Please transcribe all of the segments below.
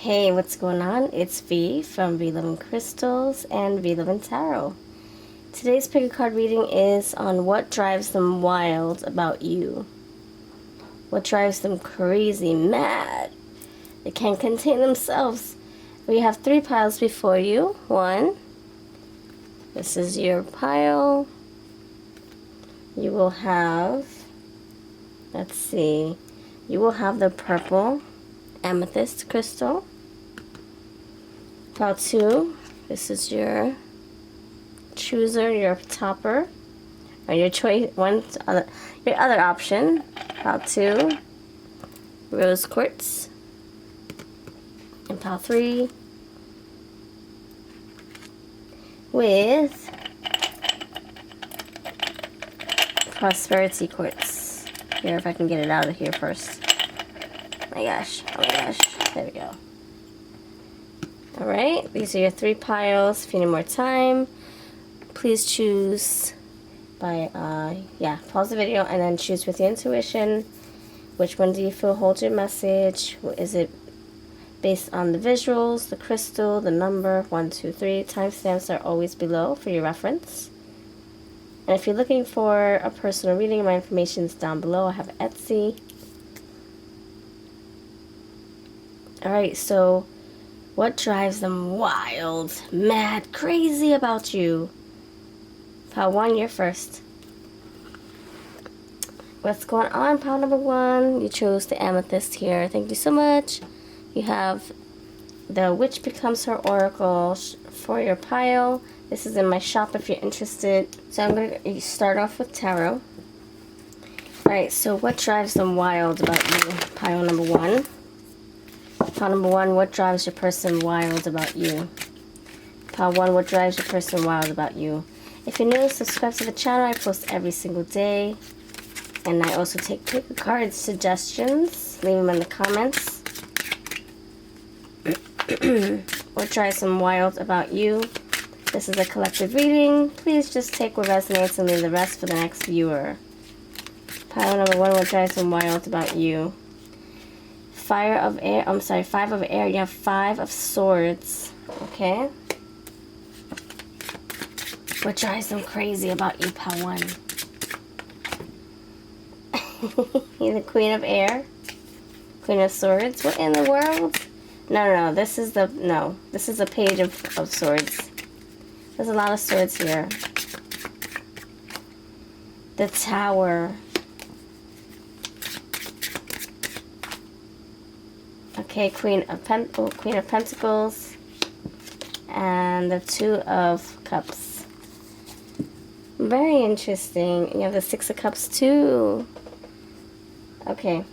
Hey, what's going on? It's V from VLoveCrystals and VLoveTarot. Today's pick a card reading is on what drives them wild about you. What drives them crazy, mad. They can't contain themselves. We have 3 piles before you. 1. This is your pile. You will have, let's see, you will have the purple Amethyst crystal. Pile 2, this is your chooser, your topper, or your choice, your other option. Pile 2, rose quartz. And pile 3, with prosperity quartz. Here, if I can get it out of here first. Oh my gosh, there we go. Alright, these are your 3 piles. If you need more time, please choose by, pause the video and then choose with your intuition. Which one do you feel holds your message? Is it based on the visuals, the crystal, the number, 1, 2, 3? Timestamps are always below for your reference. And if you're looking for a personal reading, my information is down below. I have Etsy. Alright, so what drives them wild, mad, crazy about you? Pile 1, you're first. What's going on, pile number 1? You chose the amethyst here. Thank you so much. You have the Witch Becomes Her Oracle for your pile. This is in my shop if you're interested. So I'm going to start off with tarot. Alright, so what drives them wild about you? Pile number 1. Pile number 1, what drives your person wild about you? Pile 1, what drives your person wild about you? If you're new, subscribe to the channel. I post every single day. And I also take pick a card suggestions. Leave them in the comments. What drives them wild about you? This is a collective reading. Please just take what resonates and leave the rest for the next viewer. Pile number 1, what drives them wild about you? 5 of air. You have 5 of swords. Okay. What drives them crazy about you, pile 1? You're the Queen of Air. Queen of Swords. What in the world? No. This is a page of swords. There's a lot of swords here. The Tower. Okay, Queen of Pentacles, and the 2 of Cups. Very interesting. You have the 6 of Cups too. Okay.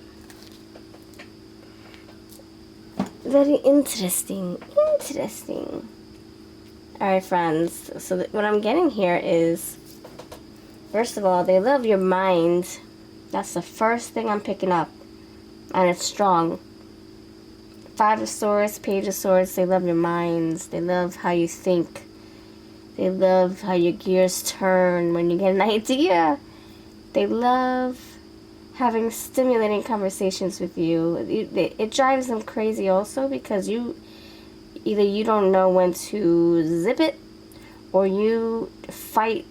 Very interesting. Alright, friends. So what I'm getting here is, first of all, they love your mind. That's the first thing I'm picking up. And it's strong. 5 of Swords, Page of Swords, they love your minds. They love how you think. They love how your gears turn when you get an idea. They love having stimulating conversations with you. It drives them crazy also because either you don't know when to zip it or you fight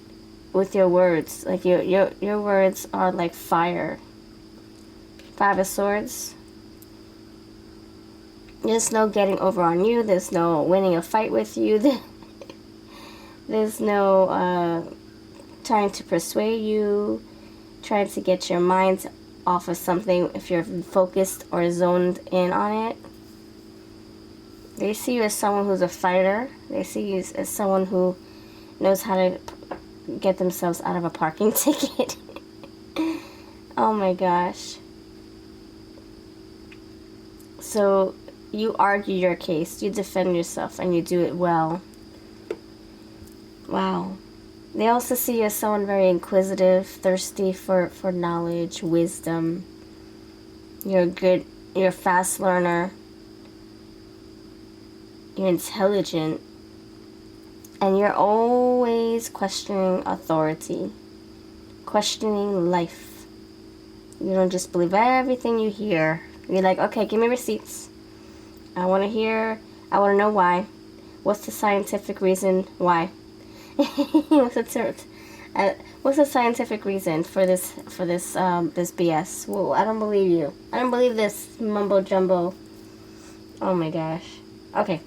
with your words. Like your words are like fire. 5 of Swords. There's no getting over on you. There's no winning a fight with you. There's no trying to persuade you, trying to get your mind off of something if you're focused or zoned in on it. They see you as someone who's a fighter. They see you as someone who knows how to get themselves out of a parking ticket. Oh my gosh. So you argue your case, you defend yourself, and you do it well. Wow. They also see you as someone very inquisitive, thirsty for knowledge, wisdom. You're a fast learner. You're intelligent. And you're always questioning authority, questioning life. You don't just believe everything you hear. You're like, okay, give me receipts. I want to know why. What's the scientific reason why? what's the scientific reason for this this BS? Whoa, I don't believe you. I don't believe this mumbo jumbo. Oh my gosh. Okay.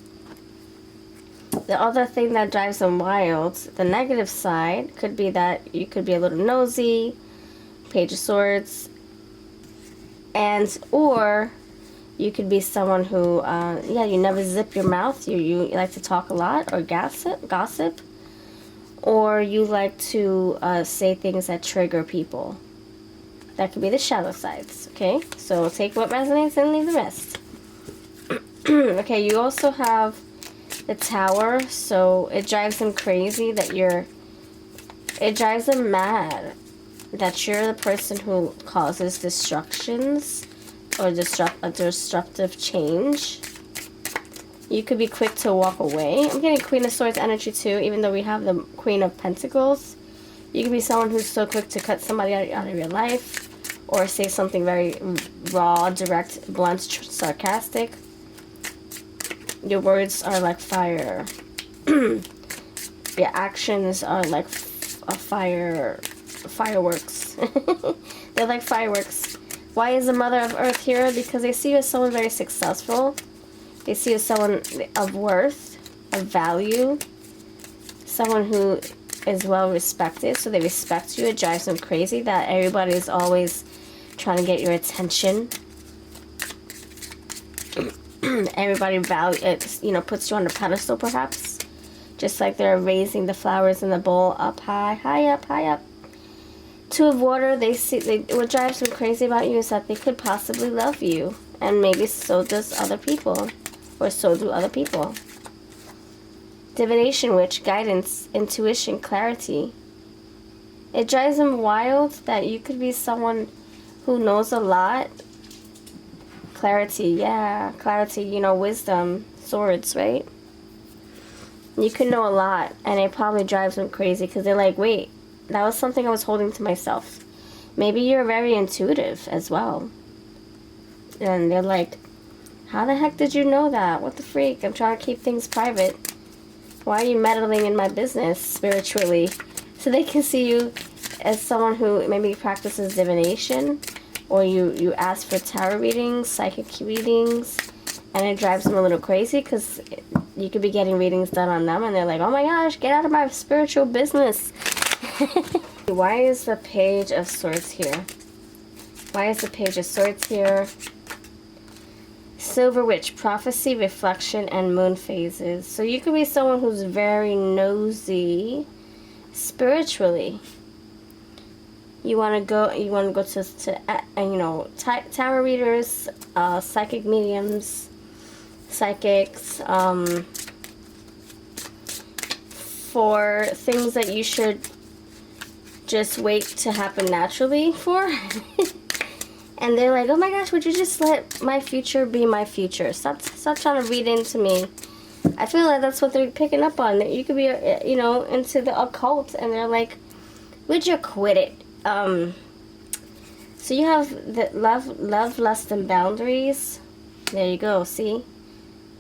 The other thing that drives them wild, the negative side, could be that you could be a little nosy, Page of Swords, and or you could be someone who, you never zip your mouth. You like to talk a lot or gossip, or you like to say things that trigger people. That could be the shadow sides. Okay, so take what resonates and leave the rest. Okay, you also have the Tower, so it drives them crazy that it drives them mad that you're the person who causes destructions or a disruptive change. You could be quick to walk away. I'm getting Queen of Swords energy too, even though we have the Queen of Pentacles. You could be someone who's so quick to cut somebody out of your life or say something very raw, direct, blunt, sarcastic. Your words are like fire. Your actions are like fireworks. They're like fireworks. Why is the Mother of Earth here? Because they see you as someone very successful. They see you as someone of worth, of value, someone who is well respected. So they respect you. It drives them crazy that everybody is always trying to get your attention. Everybody puts you on a pedestal, perhaps, just like they're raising the flowers in the bowl up high, high up, high up. Two of Water, what drives them crazy about you is that they could possibly love you, and maybe so does other people, or so do other people. Divination Witch, guidance, intuition, clarity. It drives them wild that you could be someone who knows a lot. Clarity, yeah, clarity, wisdom, swords, right? You could know a lot, and it probably drives them crazy because they're like, wait, that was something I was holding to myself. Maybe you're very intuitive as well. And they're like, how the heck did you know that? What the freak? I'm trying to keep things private. Why are you meddling in my business spiritually? So they can see you as someone who maybe practices divination, or you ask for tarot readings, psychic readings, and it drives them a little crazy because you could be getting readings done on them and they're like, oh my gosh, get out of my spiritual business. Why is the Page of Swords here? Why is the Page of Swords here? Silver Witch, prophecy, reflection, and moon phases. So you could be someone who's very nosy spiritually. You want to go to tarot readers, psychic mediums, psychics, for things that you should just wait to happen naturally for. And they're like, oh my gosh, would you just let my future be my future? Stop trying to read into me. I feel like that's what they're picking up on. That you could be, into the occult, and they're like, would you quit it? So you have the love, lust, and boundaries. There you go. See?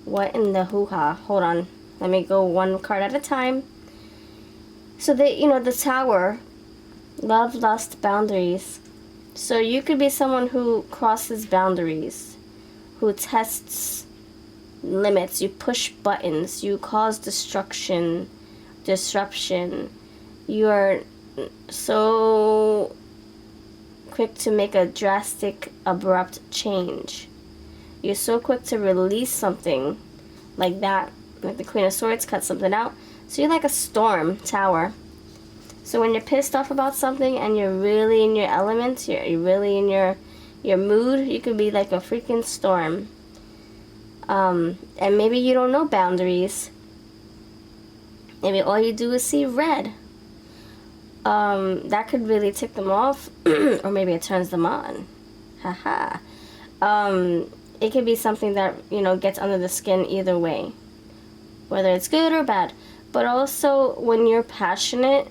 What in the hoo-ha? Hold on. Let me go one card at a time. So the Tower, love, lust, boundaries. So you could be someone who crosses boundaries, who tests limits, you push buttons, you cause disruption. You are so quick to make a drastic, abrupt change. You're so quick to release something like that, like the Queen of Swords, cut something out. So you're like a storm tower. So when you're pissed off about something and you're really in your element, you're really in your mood, you could be like a freaking storm. And maybe you don't know boundaries. Maybe all you do is see red. That could really tick them off, or maybe it turns them on. Haha. It could be something that, gets under the skin either way, whether it's good or bad. But also, when you're passionate,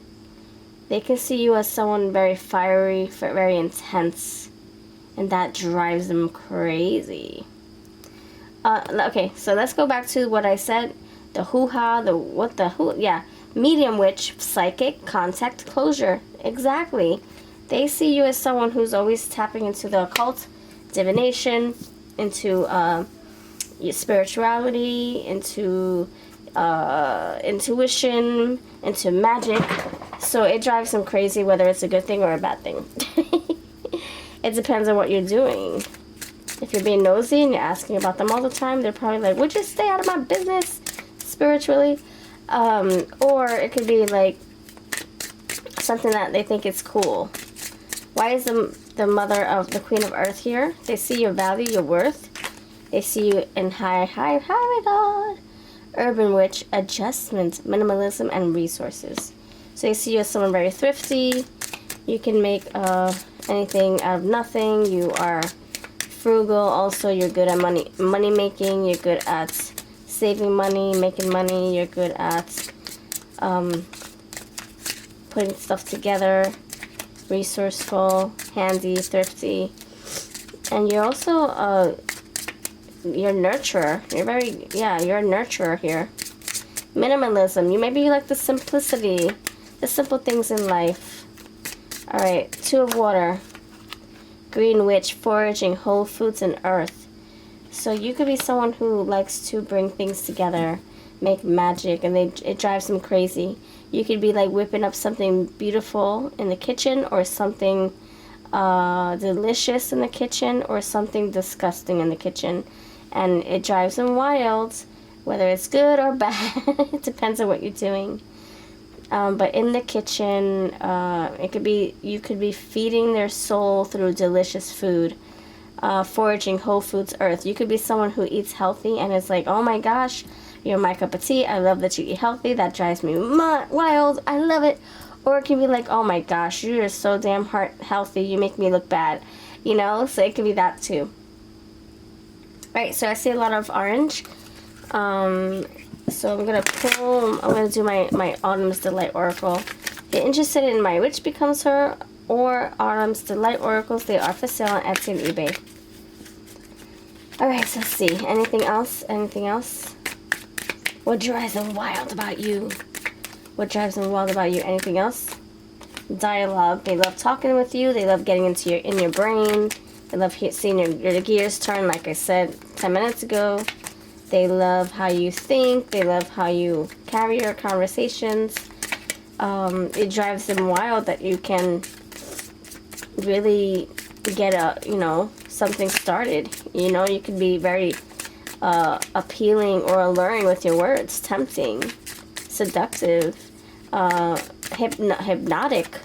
they can see you as someone very fiery, very intense, and that drives them crazy. Okay, so let's go back to what I said. The hoo-ha, the what the who, yeah. Medium witch, psychic, contact, closure. Exactly. They see you as someone who's always tapping into the occult, divination, into spirituality, into intuition, into magic. So it drives them crazy whether it's a good thing or a bad thing. It depends on what you're doing. If you're being nosy and you're asking about them all the time, they're probably like, would you stay out of my business spiritually? Or it could be like something that they think is cool. Why is the mother of the Queen of Earth here? They see your value, your worth. They see you in high regard. Urban witch, adjustment, minimalism, and resources. So they see you as someone very thrifty. You can make anything out of nothing. You are frugal. Also, you're good at money making. You're good at saving money, making money. You're good at putting stuff together. Resourceful, handy, thrifty, and you're also you're a nurturer. You're you're a nurturer here. Minimalism. You maybe like the simplicity, the simple things in life. All right, Two of Water. Green witch, foraging whole foods and earth. So you could be someone who likes to bring things together, make magic, and it drives them crazy. You could be like whipping up something beautiful in the kitchen, or something delicious in the kitchen, or something disgusting in the kitchen, and it drives them wild, whether it's good or bad. It depends on what you're doing. But in the kitchen, you could be feeding their soul through delicious food. Foraging whole foods earth. You could be someone who eats healthy and is like, oh my gosh, you're my cup of tea. I love that you eat healthy. That drives me wild. I love it. Or it can be like, oh my gosh, you're so damn healthy. You make me look bad. You know? So it could be that too. Right, so I see a lot of orange. So I'm going to do my Autumn's Delight Oracle. If you're interested in my Witch Becomes Her or Autumn's Delight Oracles, they are for sale on Etsy and eBay. Alright, so let's see. Anything else? Anything else? What drives them wild about you? What drives them wild about you? Anything else? Dialogue. They love talking with you. They love getting into your brain. They love seeing your gears turn, like I said 10 minutes ago. They love how you think. They love how you carry your conversations. It drives them wild that you can really get something started. You know, you can be very appealing or alluring with your words, tempting, seductive, hypnotic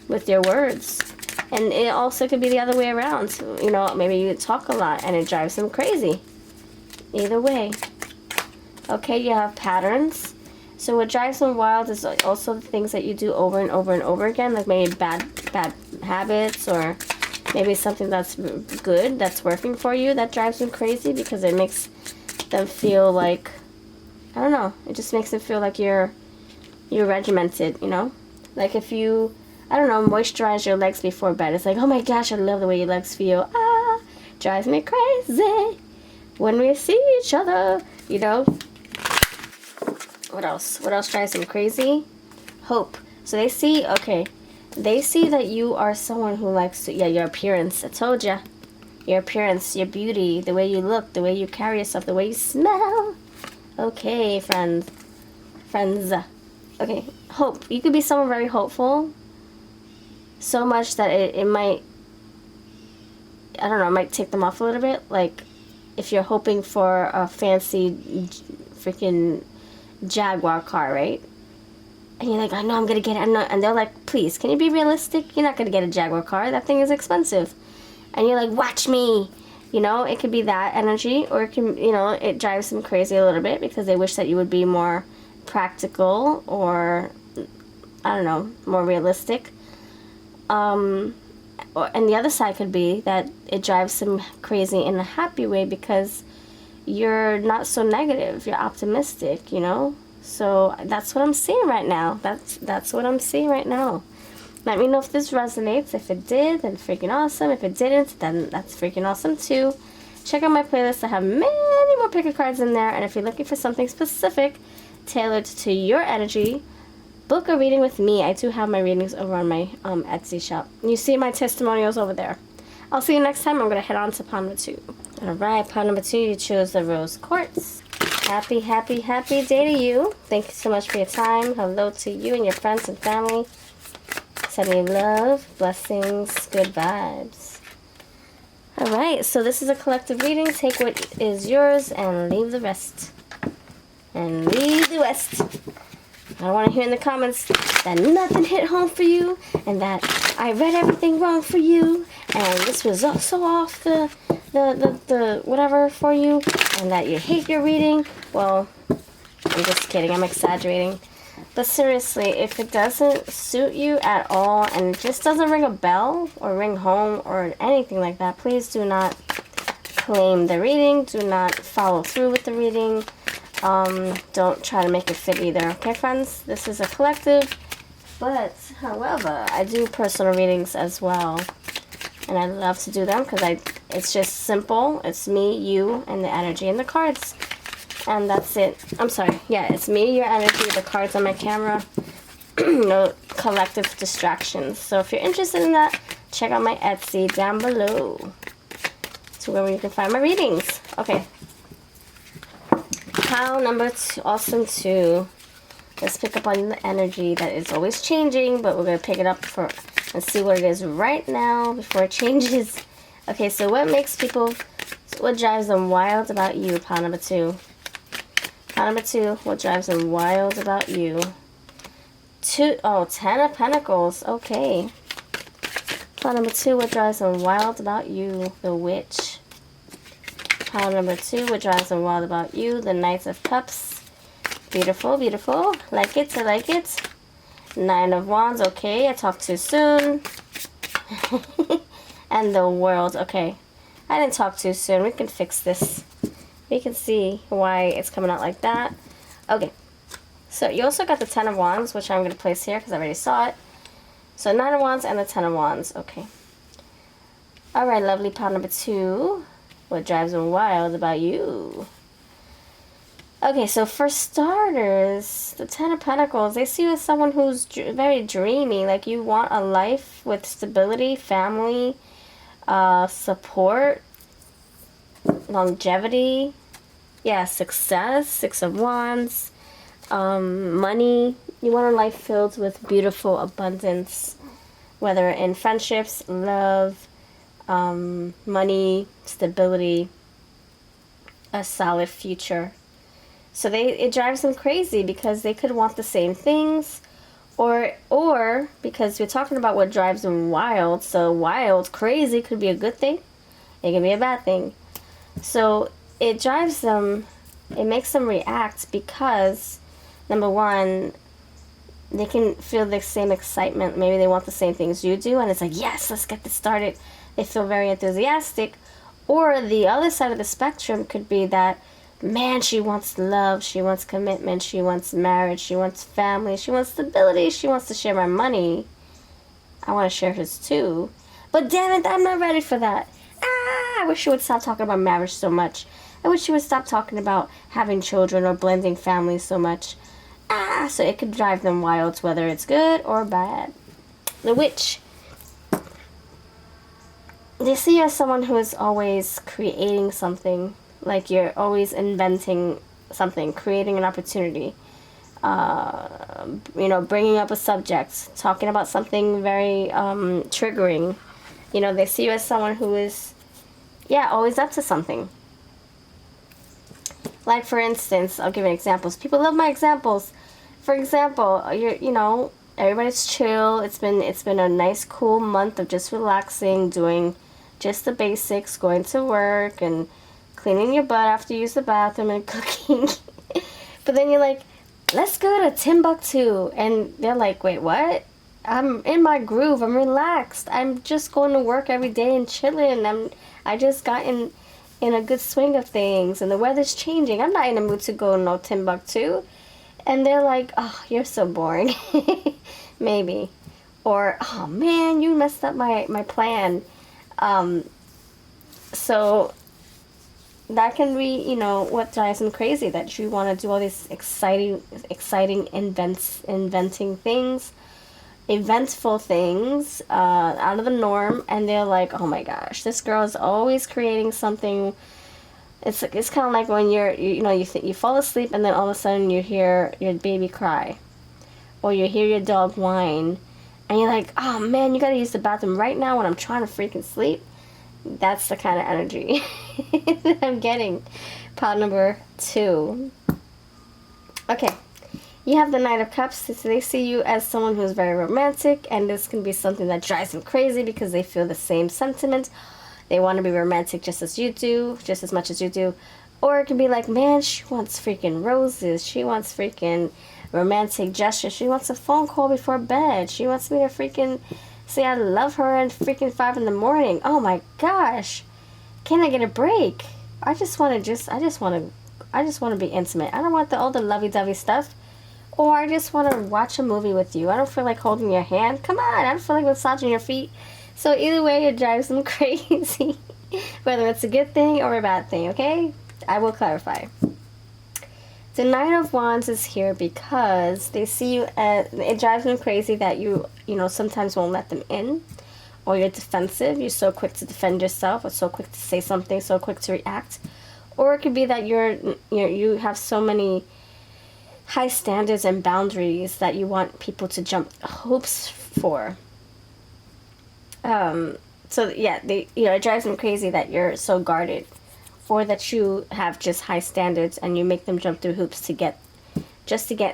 with your words. And it also could be the other way around. You know, maybe you talk a lot and it drives them crazy. Either way. Okay, you have patterns. So what drives them wild is also the things that you do over and over and over again, like maybe bad habits, or maybe something that's good, that's working for you, that drives them crazy because it makes them feel like, I don't know, it just makes them feel like you're regimented, you know? Like if you, I don't know, moisturize your legs before bed. It's like, oh my gosh, I love the way your legs feel. Drives me crazy when we see each other, you know? What else? What else drives them crazy? Hope. So they see that you are someone who likes to, your appearance. I told ya. Your appearance, your beauty, the way you look, the way you carry yourself, the way you smell. Okay, friends. Okay, hope. You could be someone very hopeful. So much that it might, I don't know, it might take them off a little bit. Like, if you're hoping for a fancy freaking Jaguar car, right? And you're like, I know I'm gonna get it. And they're like, please, can you be realistic? You're not gonna get a Jaguar car. That thing is expensive. And you're like, watch me. You know, it could be that energy, or it can, you know, it drives them crazy a little bit because they wish that you would be more practical, or I don't know, more realistic. And the other side could be that it drives them crazy in a happy way because you're not so negative, you're optimistic, you know? So that's what I'm seeing right now. That's what I'm seeing right now. Let me know if this resonates. If it did, then freaking awesome. If it didn't, then that's freaking awesome too. check out my playlist. I have many more pick a cards in there. And if you're looking for something specific, tailored to your energy, book a reading with me. I do have my readings over on my Etsy shop. You see my testimonials over there. I'll see you next time. I'm going to head on to pile number 2. Alright, pile number 2, you chose the rose quartz. Happy, happy, happy day to you. Thank you so much for your time. Hello to you and your friends and family. Sending you love, blessings, good vibes. Alright, so this is a collective reading. Take what is yours and leave the rest. And leave the rest. I don't want to hear in the comments that nothing hit home for you and that I read everything wrong for you and this was so off the whatever for you and that you hate your reading. Well, I'm just kidding. I'm exaggerating. But seriously, if it doesn't suit you at all and it just doesn't ring a bell or ring home or anything like that, please do not claim the reading. Do not follow through with the reading. Don't try to make it fit either, okay friends? This is a collective, but however, I do personal readings as well, and I love to do them because it's just simple. It's me, you, and the energy and the cards, and that's it. I'm sorry, yeah, it's me, your energy, the cards on my camera, no collective distractions. So if you're interested in that, check out my Etsy down below to where you can find my readings. Okay. Pile number 2, awesome 2. Let's pick up on the energy that is always changing, but we're going to pick it up and see what it is right now before it changes. Okay, so what drives them wild about you, pile number 2? Pile number 2, what drives them wild about you? 10 of Pentacles, okay. Pile number 2, what drives them wild about you? The Witch. Pile number 2, what drives them wild about you? The Knight of Cups. Beautiful, beautiful. Like it, I like it. 9 of Wands, okay. I talked too soon. And the World, okay. I didn't talk too soon. We can fix this. We can see why it's coming out like that. Okay. So you also got the 10 of Wands, which I'm going to place here because I already saw it. So 9 of Wands and the 10 of Wands, okay. Alright, lovely pile number 2. What drives them wild about you? Okay, so for starters, the 10 of Pentacles, they see you as someone who's very dreamy. Like you want a life with stability, family, support, longevity, yeah, success, 6 of Wands, money. You want a life filled with beautiful abundance, whether in friendships, love, money, stability, a solid future. So it drives them crazy because they could want the same things, or because we're talking about what drives them wild. So wild, crazy could be a good thing. It can be a bad thing. So it drives them, it makes them react because, number one, they can feel the same excitement. Maybe they want the same things you do, and it's like, yes, let's get this started. They feel very enthusiastic. Or the other side of the spectrum could be that, man, she wants love, she wants commitment, she wants marriage, she wants family, she wants stability, she wants to share my money. I want to share his too. But damn it, I'm not ready for that. I wish you would stop talking about marriage so much. I wish you would stop talking about having children or blending families so much. So it could drive them wild, whether it's good or bad. The Witch. They see you as someone who is always creating something. Like you're always inventing something, creating an opportunity. Bringing up a subject, talking about something very triggering. They see you as someone who is, always up to something. Like, for instance, I'll give you examples. People love my examples. For example, everybody's chill. It's been a nice, cool month of just relaxing, doing just the basics, going to work and cleaning your butt after you use the bathroom and cooking. But then you're like, let's go to Timbuktu. And they're like, wait, what? I'm in my groove. I'm relaxed. I'm just going to work every day and chilling. I just got in a good swing of things. And the weather's changing. I'm not in the mood to go no Timbuktu. And they're like, oh, you're so boring. Maybe. Or, oh, man, you messed up my plan. So that can be, you know, what drives them crazy, that you want to do all these exciting inventing things, eventful things, out of the norm, and they're like, oh my gosh, this girl is always creating something. It's kind of like when you fall asleep and then all of a sudden you hear your baby cry, or you hear your dog whine, and you're like, oh man, you gotta use the bathroom right now when I'm trying to freaking sleep. That's the kind of energy that I'm getting. Pile number 2. Okay. You have the Knight of Cups. So they see you as someone who's very romantic, and this can be something that drives them crazy because they feel the same sentiment. They want to be romantic just as you do, just as much as you do. Or it can be like, man, she wants freaking roses. She wants freaking romantic gestures. She wants a phone call before bed. She wants me to freaking say I love her at freaking 5 in the morning. Oh my gosh. Can I get a break? I just want to be intimate. I don't want all the lovey-dovey stuff. Or I just want to watch a movie with you. I don't feel like holding your hand. Come on, I don't feel like massaging your feet. So either way, it drives them crazy. Whether it's a good thing or a bad thing, okay? I will clarify. The Knight of Wands is here because they see you as, it drives them crazy that you sometimes won't let them in, or you're defensive. You're so quick to defend yourself, or so quick to say something, so quick to react. Or it could be that you have so many high standards and boundaries that you want people to jump hoops for. So yeah, it drives them crazy that you're so guarded, or that you have just high standards and you make them jump through hoops to get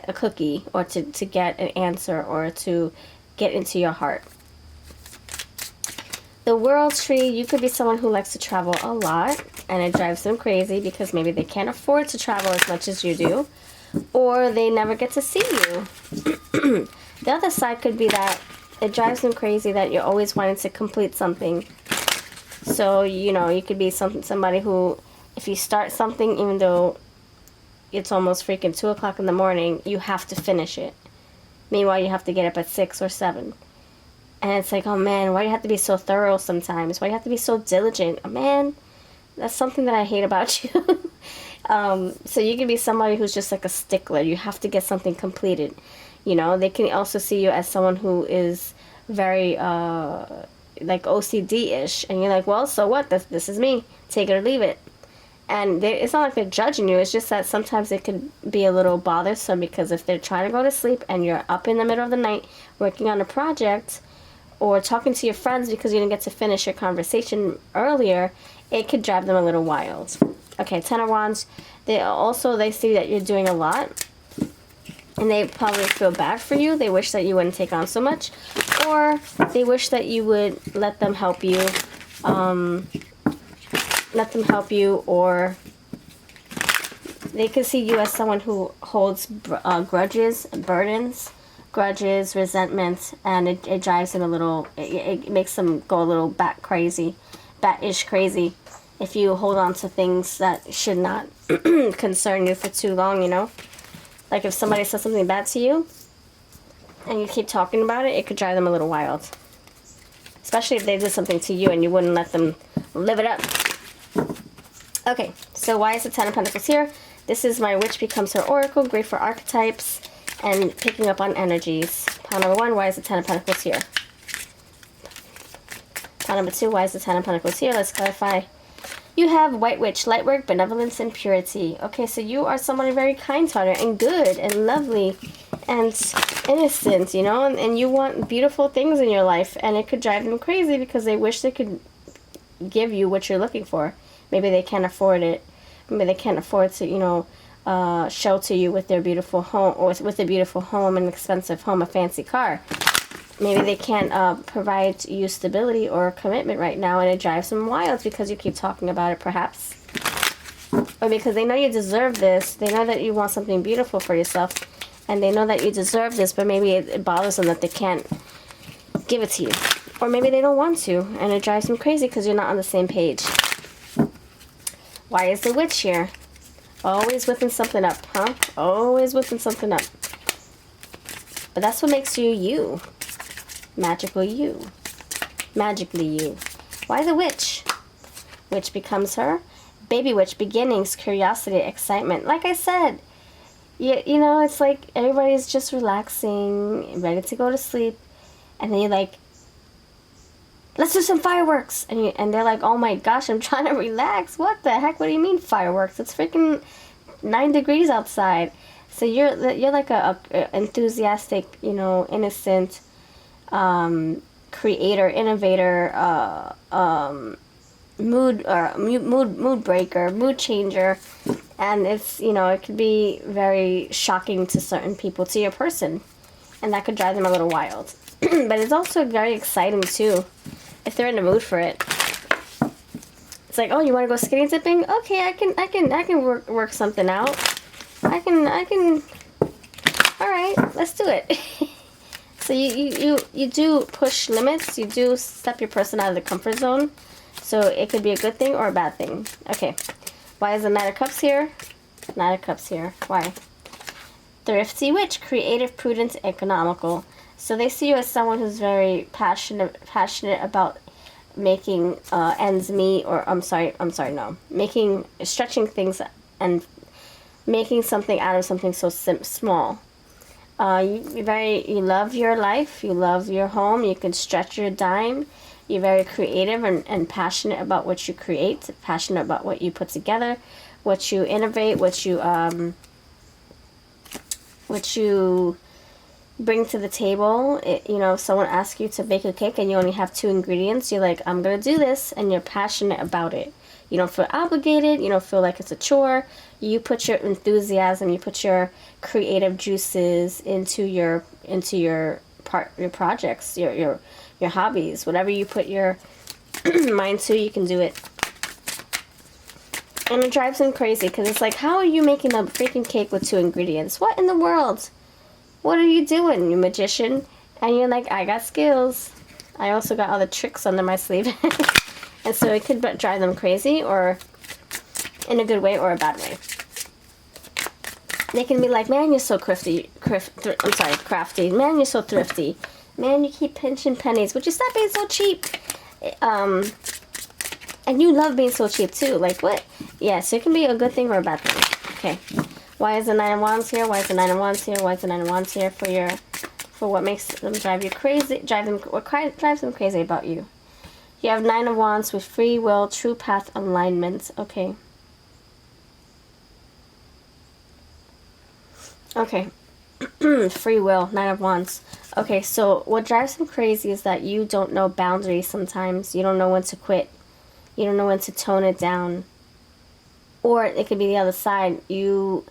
a cookie, or to get an answer, or to get into your heart. The World Tree, you could be someone who likes to travel a lot, and it drives them crazy because maybe they can't afford to travel as much as you do, or they never get to see you. The other side could be that it drives them crazy that you're always wanting to complete something. So, you could be somebody who, if you start something, even though it's almost freaking 2 o'clock in the morning, you have to finish it. Meanwhile, you have to get up at 6 or 7. And it's like, oh man, why do you have to be so thorough sometimes? Why do you have to be so diligent? Oh, man, that's something that I hate about you. So you can be somebody who's just like a stickler. You have to get something completed. They can also see you as someone who is very, like OCD-ish. And you're like, well, so what? This is me. Take it or leave it. And it's not like they're judging you. It's just that sometimes it can be a little bothersome, because if they're trying to go to sleep and you're up in the middle of the night working on a project, or talking to your friends because you didn't get to finish your conversation earlier, it could drive them a little wild. Okay, Ten of Wands. They see that you're doing a lot, and they probably feel bad for you. They wish that you wouldn't take on so much, or they wish that you would let them help you. Or they could see you as someone who holds grudges, resentment, and it drives them a little. It makes them go a little bat-ish crazy. If you hold on to things that should not concern you for too long, Like if somebody says something bad to you, and you keep talking about it, it could drive them a little wild. Especially if they did something to you and you wouldn't let them live it up. Okay, so why is the Ten of Pentacles here? This is my Witch Becomes Her Oracle, great for archetypes and picking up on energies. Pile number 1, why is the Ten of Pentacles here? Pile number 2, why is the Ten of Pentacles here? Let's clarify. You have White Witch, light work, benevolence, and purity. Okay, so you are somebody very kind-hearted and good and lovely and innocent, and you want beautiful things in your life, and it could drive them crazy because they wish they could give you what you're looking for. Maybe they can't afford it. Maybe they can't afford to, shelter you with their beautiful home, or with a beautiful home, an expensive home, a fancy car. Maybe they can't provide you stability or commitment right now, and it drives them wild because you keep talking about it, perhaps. Or because they know you deserve this. They know that you want something beautiful for yourself, and they know that you deserve this, but maybe it bothers them that they can't give it to you. Or maybe they don't want to, and it drives them crazy because you're not on the same page. Why is the Witch here? Always whipping something up, huh? Always whipping something up. But that's what makes you you. Magical you. Magically you. Why the Witch? Witch becomes her. baby witch, beginnings, curiosity, excitement. Like I said, you know, it's like everybody's just relaxing, ready to go to sleep, and then you're like, let's do some fireworks, and they're like, oh my gosh, I'm trying to relax. What the heck? What do you mean fireworks? It's freaking 9 degrees outside. So you're like a enthusiastic, you know, innocent, creator, innovator, mood breaker, mood changer, and it's, you know, it could be very shocking to certain people, to your person, and that could drive them a little wild. But it's also very exciting too, if they're in the mood for it. It's like, oh, you want to go skinny dipping? Okay, I can work something out. I can. All right, let's do it. So you do push limits. You do step your person out of the comfort zone. So it could be a good thing or a bad thing. Okay, why is the Knight of Cups here? Knight of Cups here. Why? Thrifty witch, creative, prudent, economical. So they see you as someone who's very passionate about making ends meet, or stretching things and making something out of something so small. You love your life, you love your home, you can stretch your dime. You're very creative and passionate about what you create, passionate about what you put together, what you innovate, what you bring to the table. You know, if someone asks you to bake a cake and you only have 2 ingredients, you're like, I'm gonna do this, and you're passionate about it. You don't feel obligated, you don't feel like it's a chore. You put your enthusiasm, you put your creative juices into your projects, your hobbies, whatever you put your mind to, you can do it. And it drives them crazy, because it's like, how are you making a freaking cake with 2 ingredients? What in the world? What are you doing, you magician? And you're like, I got skills. I also got other tricks under my sleeve. And so it could drive them crazy, or in a good way or a bad way. They can be like, man, you're so crafty. Man, you're so thrifty. Man, you keep pinching pennies. Would you stop being so cheap? And you love being so cheap too. Like, what? Yeah, so it can be a good thing or a bad thing. Okay. Why is the Nine of Wands here? Why is the Nine of Wands here? Why is the Nine of Wands here for what makes them drive you crazy? What drives them crazy about you? You have 9 of Wands with free will, true path, alignment. Okay. Okay. Free will, 9 of Wands. Okay, so what drives them crazy is that you don't know boundaries sometimes. You don't know when to quit. You don't know when to tone it down. Or it could be the other side. You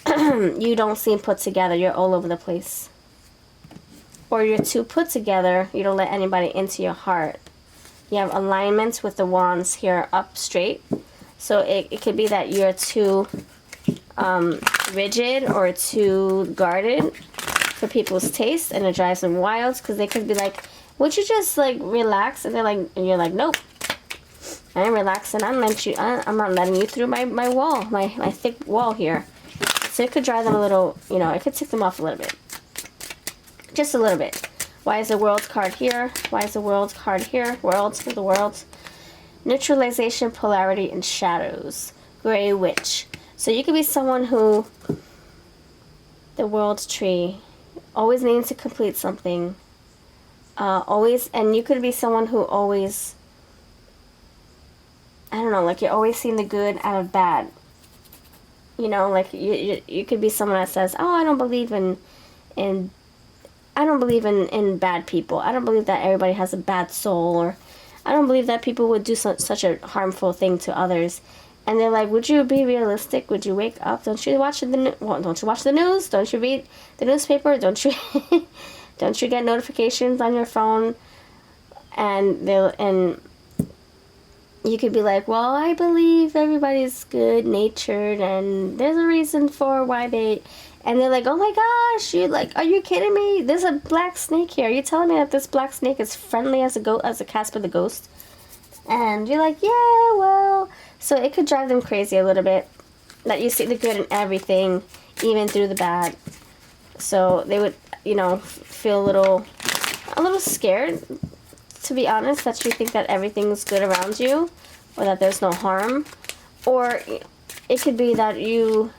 don't seem put together. You're all over the place. Or you're too put together. You don't let anybody into your heart. You have alignments with the wands here up straight. So it could be that you're too rigid or too guarded for people's taste, and it drives them wild, because they could be like, would you just like relax? And you're like, nope, I ain't relaxing. I'm not letting you through my wall, my thick wall here. So it could drive them a little, you know, it could tick them off a little bit. Just a little bit. Why is the World card here? Why is the World card here? The World. Neutralization, polarity, and shadows. Gray Witch. So you could be someone who, the World tree, always needing to complete something. And you could be someone who always, I don't know, like you're always seeing the good out of bad. You know, like you could be someone that says, oh, I don't believe in bad people. I don't believe that everybody has a bad soul, or I don't believe that people would do such a harmful thing to others. And they're like, would you be realistic? Would you wake up? Don't you watch the news? Don't you read the newspaper? Don't you don't you get notifications on your phone? And you could be like, well, I believe everybody's good natured, and there's a reason for why they. And they're like, oh my gosh, are you kidding me? There's a black snake here. Are you telling me that this black snake is friendly as a Casper the Ghost? And you're like, yeah, well. So it could drive them crazy a little bit, that you see the good in everything, even through the bad. So they would, you know, feel a little scared, to be honest, that you think that everything's good around you. or that there's no harm. Or it could be that you...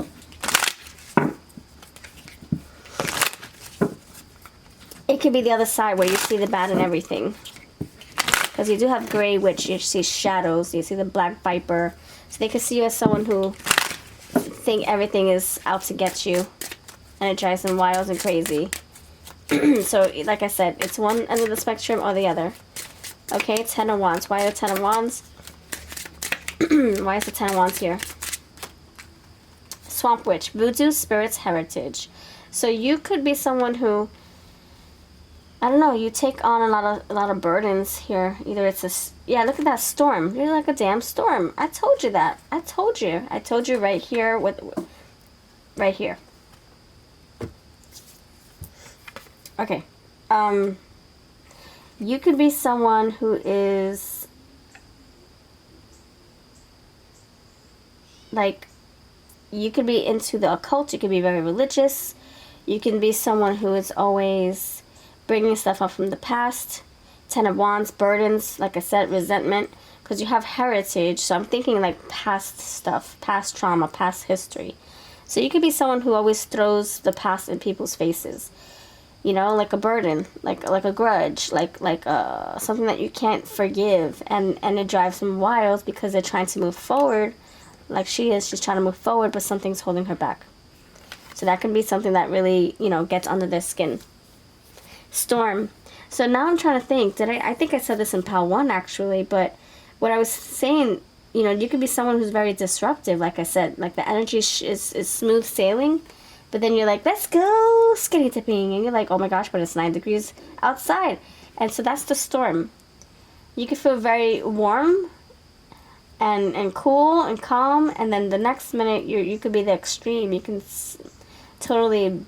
It could be the other side where you see the bad in everything. Because you do have gray witch, you see shadows, you see the black viper. So they could see you as someone who think everything is out to get you. And it drives them wild and crazy. So, like I said, it's one end of the spectrum or the other. Okay, 10 of Wands. Why the 10 of Wands? Why is the 10 of Wands here? Swamp Witch. Voodoo, Spirits, Heritage. So you could be someone who... I don't know, you take on a lot of burdens here. Either it's a... Yeah, look at that storm. You're like a damn storm. I told you that. I told you. I told you right here with... Right here. Okay. You could be someone who is... Like... You could be into the occult. You could be very religious. You can be someone who is always... bringing stuff up from the past. 10 of Wands, burdens, like I said, resentment, because you have heritage. So I'm thinking like past stuff, past trauma, past history. So you could be someone who always throws the past in people's faces. You know, like a burden, like a grudge, like something that you can't forgive, and it drives them wild because they're trying to move forward, like she is. She's trying to move forward, but something's holding her back. So that can be something that really, you know, gets under their skin. Storm. So now I'm trying to think, I think I said this in Pal 1 actually, but what I was saying, you know, you could be someone who's very disruptive, like I said, like the energy is smooth sailing, but then you're like, let's go skinny dipping, and you're like, oh my gosh, but it's 9 degrees outside. And so that's the storm. You could feel very warm and cool and calm, and then the next minute you could be the extreme. You can totally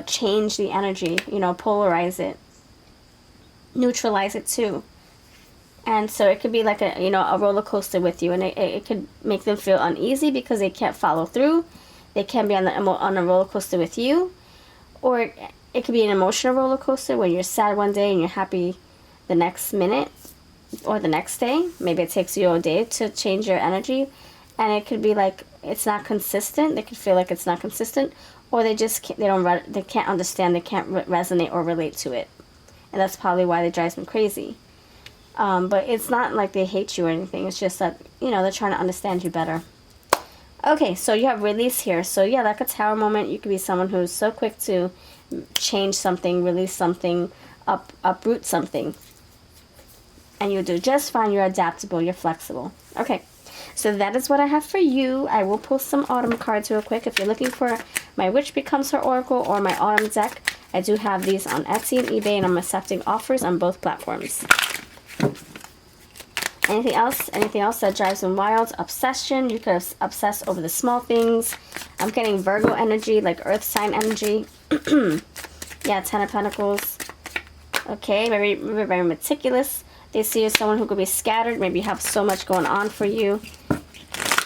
change the energy, you know, polarize it, neutralize it too. And so it could be like a, you know, a roller coaster with you, and it could make them feel uneasy because they can't follow through. They can be on a roller coaster with you, or it could be an emotional roller coaster where you're sad one day and you're happy the next minute or the next day. Maybe it takes you a day to change your energy, and it could be like it's not consistent. They could feel like it's not consistent. Or they just can't, they can't understand, they can't resonate or relate to it. And that's probably why they drive them crazy. But it's not like they hate you or anything. It's just that, you know, they're trying to understand you better. Okay, so you have release here. So yeah, like a tower moment, you could be someone who's so quick to change something, release something, uproot something. And you'll do just fine. You're adaptable, you're flexible. Okay. So that is what I have for you. I will post some autumn cards real quick. If you're looking for my Witch Becomes Her Oracle or my autumn deck, I do have these on Etsy and eBay, and I'm accepting offers on both platforms. Anything else? Anything else that drives them wild? Obsession. You could obsess over the small things. I'm getting Virgo energy, like earth sign energy. Yeah, 10 of Pentacles. Okay, very meticulous. They see you as someone who could be scattered. Maybe you have so much going on for you.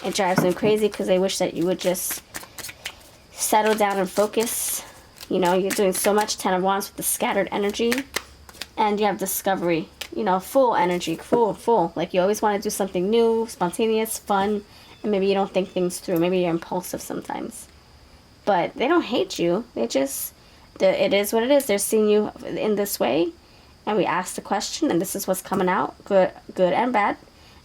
It drives them crazy because they wish that you would just settle down and focus. You know, you're doing so much. 10 of Wands with the scattered energy. And you have discovery. You know, full energy. Full. Like you always want to do something new, spontaneous, fun. And maybe you don't think things through. Maybe you're impulsive sometimes. But they don't hate you. They just, it is what it is. They're seeing you in this way. And we asked the question, and this is what's coming out, good and bad.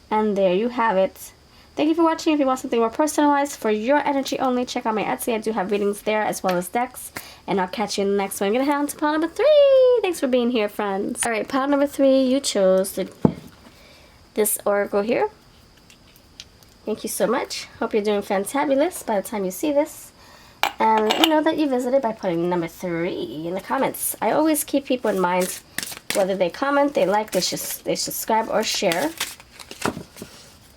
And there you have it. Thank you for watching. If you want something more personalized for your energy only, check out my Etsy. I do have readings there as well as decks. And I'll catch you in the next one. I'm going to head on to pile number 3. Thanks for being here, friends. All right, pile number 3, you chose this oracle here. Thank you so much. Hope you're doing fantabulous by the time you see this. And let me know that you visited by putting number 3 in the comments. I always keep people in mind. Whether they comment, they like, they subscribe, or share.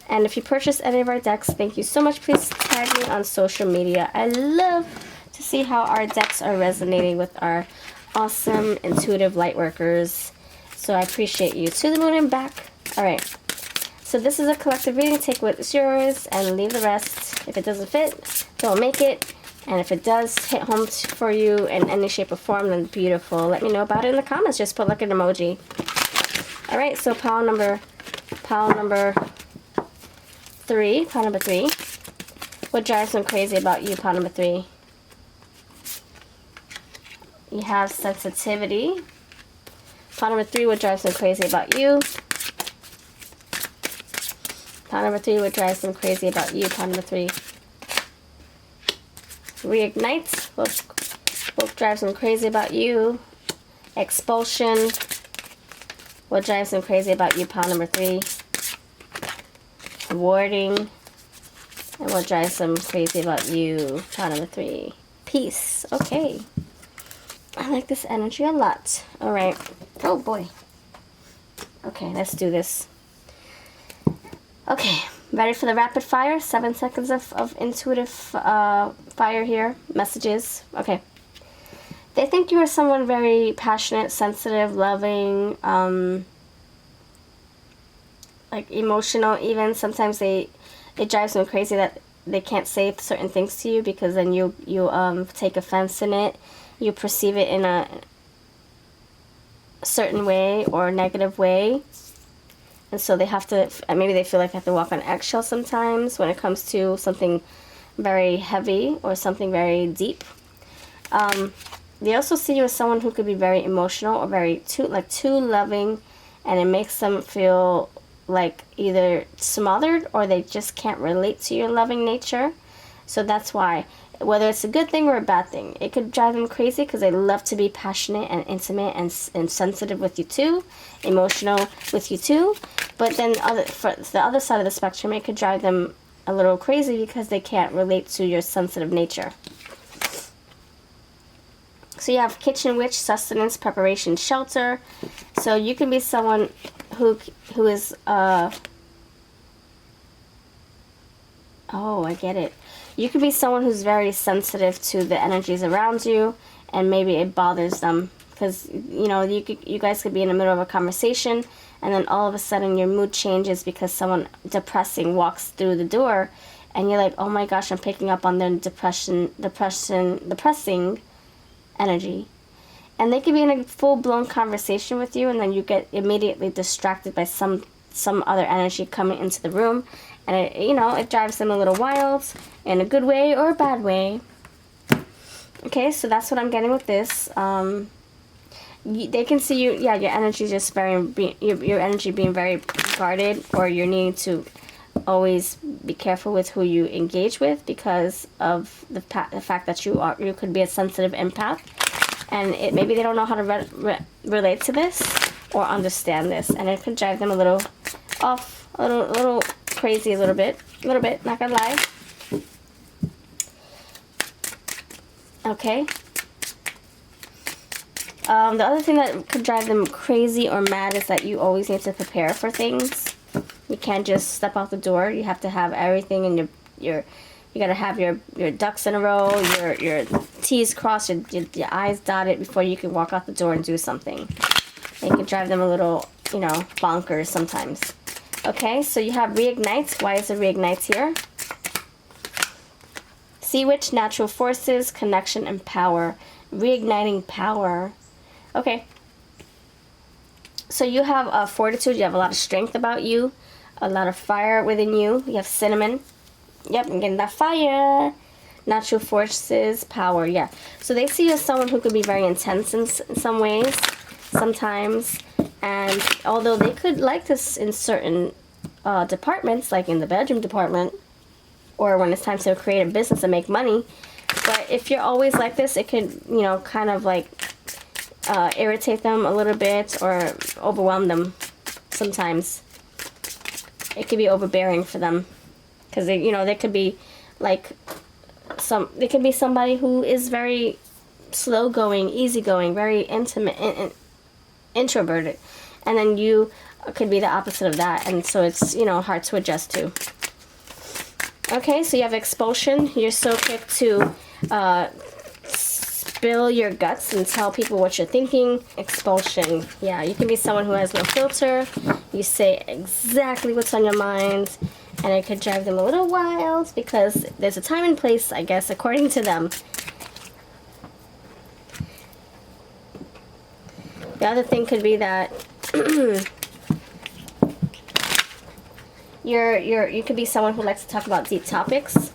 And if you purchase any of our decks, thank you so much. Please tag me on social media. I love to see how our decks are resonating with our awesome, intuitive light workers. So I appreciate you. To the moon and back. Alright. So this is a collective reading. Take what is yours and leave the rest. If it doesn't fit, don't make it. And if it does hit home for you in any shape or form, then beautiful. Let me know about it in the comments. Just put like an emoji. Alright, so pile number 3, pile number 3. What drives them crazy about you, pile number 3? You have sensitivity. Pile number 3, what drives them crazy about you? Pile number 3, what drives them crazy about you? Pile number 3. Reignite. What drives them crazy about you? Expulsion. What drives them crazy about you? Pile number 3. Warding. And what drives them crazy about you? Pile number 3. Peace. Okay. I like this energy a lot. Alright. Oh boy. Okay, let's do this. Okay, ready for the rapid fire? 7 seconds of intuitive fire here. Messages. Okay. They think you are someone very passionate, sensitive, loving, like emotional even. Sometimes it drives them crazy that they can't say certain things to you because then you take offense in it. You perceive it in a certain way or negative way. And so they have to, maybe they feel like they have to walk on eggshells sometimes when it comes to something very heavy or something very deep. They also see you as someone who could be very emotional or very too loving, and it makes them feel like either smothered or they just can't relate to your loving nature. So that's why, whether it's a good thing or a bad thing, it could drive them crazy because they love to be passionate and intimate and sensitive with you too, emotional with you too. But then for the other side of the spectrum, it could drive them a little crazy because they can't relate to your sensitive nature. So you have kitchen witch, sustenance, preparation, shelter. So you can be someone who is oh, I get it. You could be someone who's very sensitive to the energies around you, and maybe it bothers them because you guys could be in the middle of a conversation, and then all of a sudden your mood changes because someone depressing walks through the door, and you're like, oh my gosh, I'm picking up on their depressing energy. And they could be in a full-blown conversation with you, and then you get immediately distracted by some other energy coming into the room, and it drives them a little wild in a good way or a bad way. Okay, so that's what I'm getting with this. They can see you, your energy just your energy being very guarded, or you're needing to always be careful with who you engage with because of the fact that you could be a sensitive empath, and maybe they don't know how to relate to this or understand this, and it could drive them a little off, a little crazy, a little bit, not gonna lie. Okay. The other thing that could drive them crazy or mad is that you always need to prepare for things. You can't just step out the door. You have to have everything in you gotta have your ducks in a row, your T's crossed, your I's dotted before you can walk out the door and do something. It can drive them a little, bonkers sometimes. Okay, so you have reignite. Why is it reignite here? Sea witch, natural forces, connection, and power. Reigniting power. Okay. So you have fortitude. You have a lot of strength about you. A lot of fire within you. You have cinnamon. Yep, I'm getting that fire. Natural forces, power. Yeah. So they see you as someone who could be very intense in some ways. Sometimes. And although they could like this in certain departments, like in the bedroom department, or when it's time to create a business and make money, but if you're always like this, it could, kind of like irritate them a little bit or overwhelm them sometimes. It could be overbearing for them because they could be like they could be somebody who is very slow going, easygoing, very intimate and introverted, and then you could be the opposite of that, and so it's hard to adjust to. Okay, so you have expulsion. You're so quick to spill your guts and tell people what you're thinking. Expulsion. Yeah, you can be someone who has no filter. You say exactly what's on your mind, and it could drive them a little wild because there's a time and place, I guess, according to them. The other thing could be that You could be someone who likes to talk about deep topics.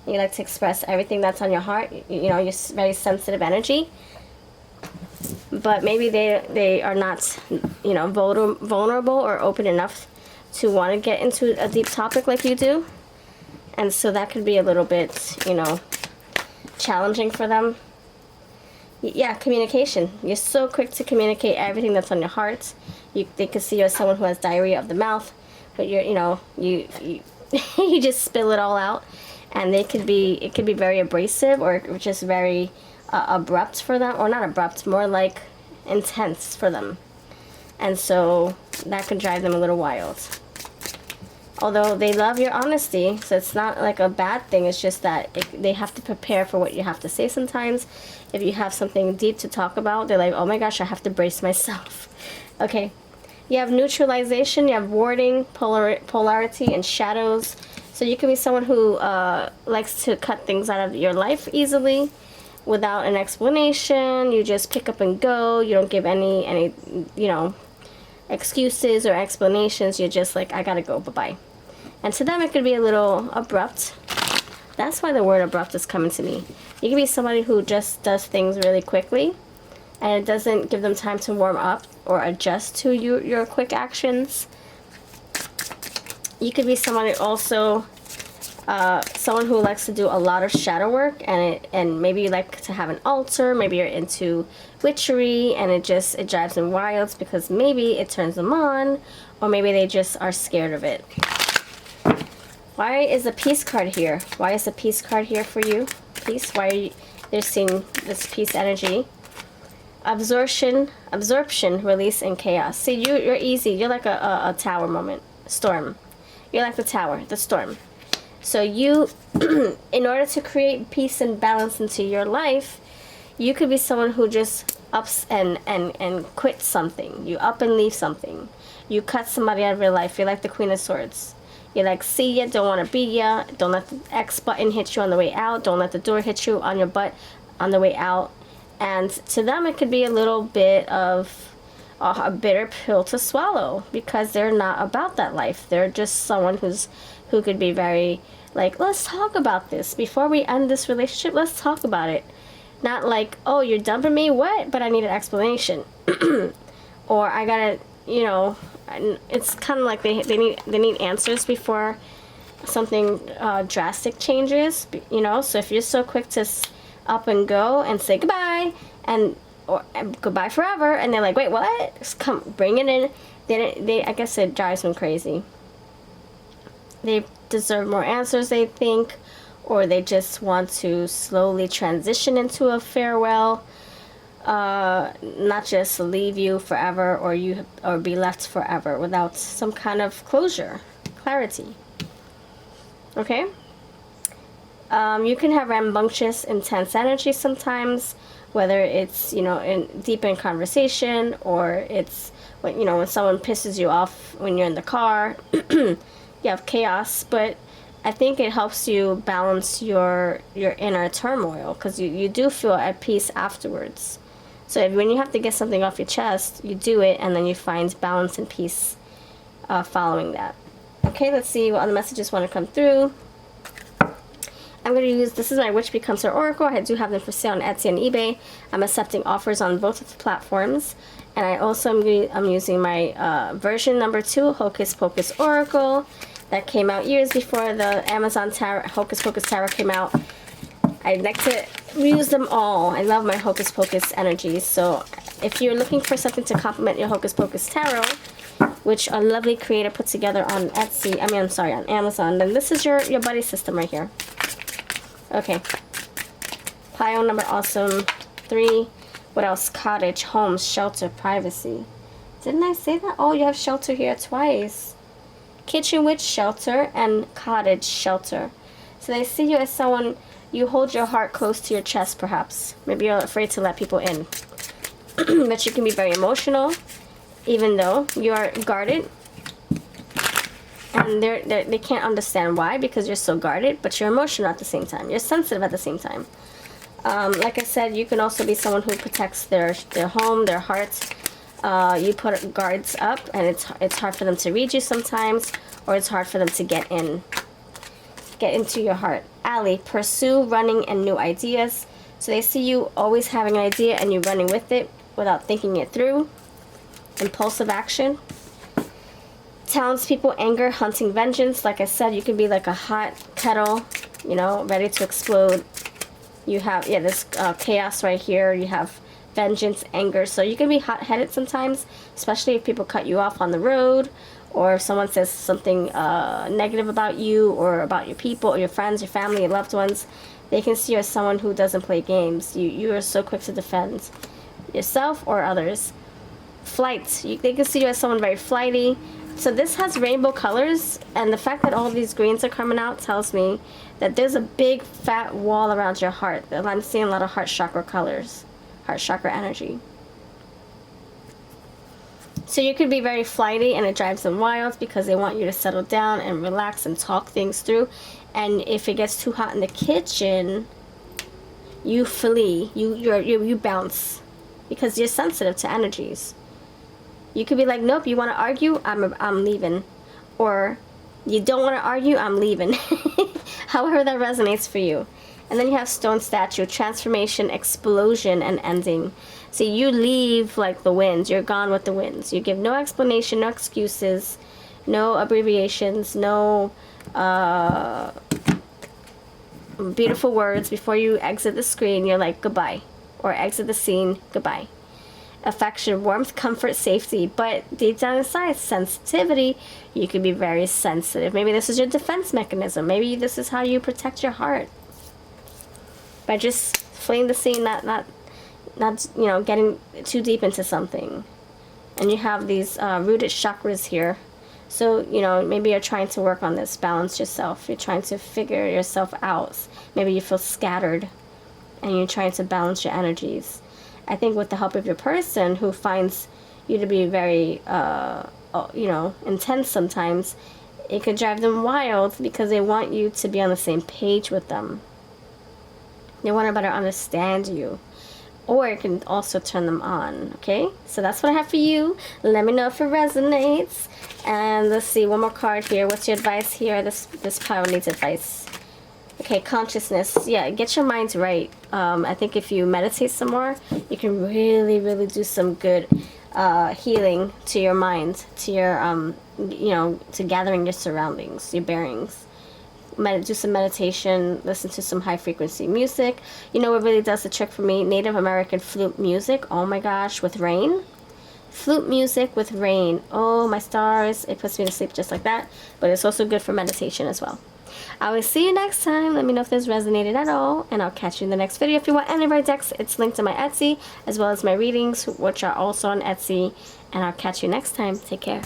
You like to express everything that's on your heart. You know, you're very sensitive energy. But maybe they are not, you know, vulnerable or open enough to want to get into a deep topic like you do. And so that could be a little bit, you know, challenging for them. Yeah, communication. You're so quick to communicate everything that's on your heart. They could see you as someone who has diarrhea of the mouth, but you know, you you just spill it all out, and it could be very abrasive or just very abrupt for them, or not abrupt, more like intense for them, and so that could drive them a little wild. Although they love your honesty, so it's not like a bad thing. It's just that they have to prepare for what you have to say sometimes. If you have something deep to talk about, they're like, oh my gosh, I have to brace myself. Okay. You have neutralization, you have warding, polarity, and shadows. So you could be someone who likes to cut things out of your life easily without an explanation. You just pick up and go. You don't give any you know, excuses or explanations. You're just like, I gotta go, bye-bye. And to them, it could be a little abrupt. That's why the word abrupt is coming to me. You can be somebody who just does things really quickly, and it doesn't give them time to warm up or adjust to your quick actions. You could be somebody also, someone who likes to do a lot of shadow work, and maybe you like to have an altar. Maybe you're into witchery, and it drives them wild because maybe it turns them on, or maybe they just are scared of it. Why is the peace card here? Why is the peace card here for you? Peace. Why are they're seeing this peace energy? Absorption, release, and chaos. See, you're easy. You're like a tower moment. Storm. You're like the tower, the storm. So you, in order to create peace and balance into your life, you could be someone who just ups and quits something. You up and leave something. You cut somebody out of your life. You're like the Queen of Swords. You're like, see ya, don't want to be ya. Don't let the X button hit you on the way out. Don't let the door hit you on your butt on the way out. And to them, it could be a little bit of a bitter pill to swallow, because they're not about that life. They're just someone who could be very like, let's talk about this before we end this relationship. Let's talk about it. Not like, oh, you're dumping me, what? But I need an explanation. Or I gotta, you know, it's kind of like they need answers before something drastic changes, you know. So if you're so quick to up and go and say goodbye and goodbye forever, and they're like, wait, what? Just come, bring it in. They I guess it drives them crazy. They deserve more answers, they think, or they just want to slowly transition into a farewell. Not just leave you forever, or be left forever without some kind of closure, clarity. Okay? You can have rambunctious, intense energy sometimes, whether it's, you know, deep in conversation, or it's when, you know, when someone pisses you off when you're in the car. You have chaos, but I think it helps you balance your inner turmoil, because you do feel at peace afterwards. So when you have to get something off your chest, you do it, and then you find balance and peace following that. Okay, let's see what other messages want to come through. I'm going to use, this is my Witch Becomes Her Oracle. I do have them for sale on Etsy and eBay. I'm accepting offers on both of the platforms. And I also I'm using my version number 2, Hocus Pocus Oracle, that came out years before the Amazon Tarot, Hocus Pocus Tarot came out. I like to use them all. I love my Hocus Pocus energies. So if you're looking for something to complement your Hocus Pocus Tarot, which a lovely creator put together on Etsy, on Amazon, then this is your buddy system right here. Okay. Pile number awesome 3. What else? Cottage, home, shelter, privacy. Didn't I say that? Oh, you have shelter here twice. Kitchen witch shelter and cottage shelter. So they see you as someone, you hold your heart close to your chest perhaps. Maybe you're afraid to let people in. But you can be very emotional, even though you are guarded. And they can't understand why, because you're so guarded, but you're emotional at the same time. You're sensitive at the same time. Like I said, you can also be someone who protects their home, their hearts. You put guards up, and it's hard for them to read you sometimes. or it's hard for them to get into your heart. Allie, pursue running and new ideas. So they see you always having an idea and you running with it without thinking it through. Impulsive action. Townspeople, anger, hunting, vengeance. Like I said, you can be like a hot kettle, you know, ready to explode. You have, yeah, this chaos right here. You have vengeance, anger. So you can be hot-headed sometimes, especially if people cut you off on the road, or if someone says something negative about you or about your people or your friends, your family, your loved ones. They can see you as someone who doesn't play games. You are so quick to defend yourself or others. Flight. They can see you as someone very flighty. So this has rainbow colors, and the fact that all of these greens are coming out tells me that there's a big fat wall around your heart. I'm seeing a lot of heart chakra colors, heart chakra energy. So you could be very flighty, and it drives them wild because they want you to settle down and relax and talk things through. And if it gets too hot in the kitchen, you flee, you bounce, because you're sensitive to energies. You could be like, nope, you want to argue? I'm leaving. Or, you don't want to argue? I'm leaving. However that resonates for you. And then you have stone statue, transformation, explosion, and ending. See, you leave like the winds. You're gone with the winds. You give no explanation, no excuses, no abbreviations, no beautiful words. Before you exit the screen, you're like, goodbye. Or exit the scene, goodbye. Affection, warmth, comfort, safety. But deep down inside, sensitivity. You can be very sensitive. Maybe this is your defense mechanism. Maybe this is how you protect your heart. By just fleeing the scene, not you know, getting too deep into something. And you have these rooted chakras here. So, you know, maybe you're trying to work on this, balance yourself. You're trying to figure yourself out. Maybe you feel scattered and you're trying to balance your energies. I think with the help of your person who finds you to be very, you know, intense sometimes, it could drive them wild because they want you to be on the same page with them. They want to better understand you. Or it can also turn them on, okay? So that's what I have for you. Let me know if it resonates. And let's see, one more card here. What's your advice here? This pile needs advice. Okay, consciousness. Yeah, get your minds right. I think if you meditate some more, you can really, really do some good healing to your mind, to your, you know, to gathering your surroundings, your bearings. Do some meditation, listen to some high frequency music. You know what really does the trick for me? Native American flute music. Oh my gosh, with rain. Flute music with rain. Oh my stars. It puts me to sleep just like that. But it's also good for meditation as well. I will see you next time. Let me know if this resonated at all, and I'll catch you in the next video. If you want any of our decks, it's linked to my Etsy, as well as my readings, which are also on Etsy. And I'll catch you next time. Take care.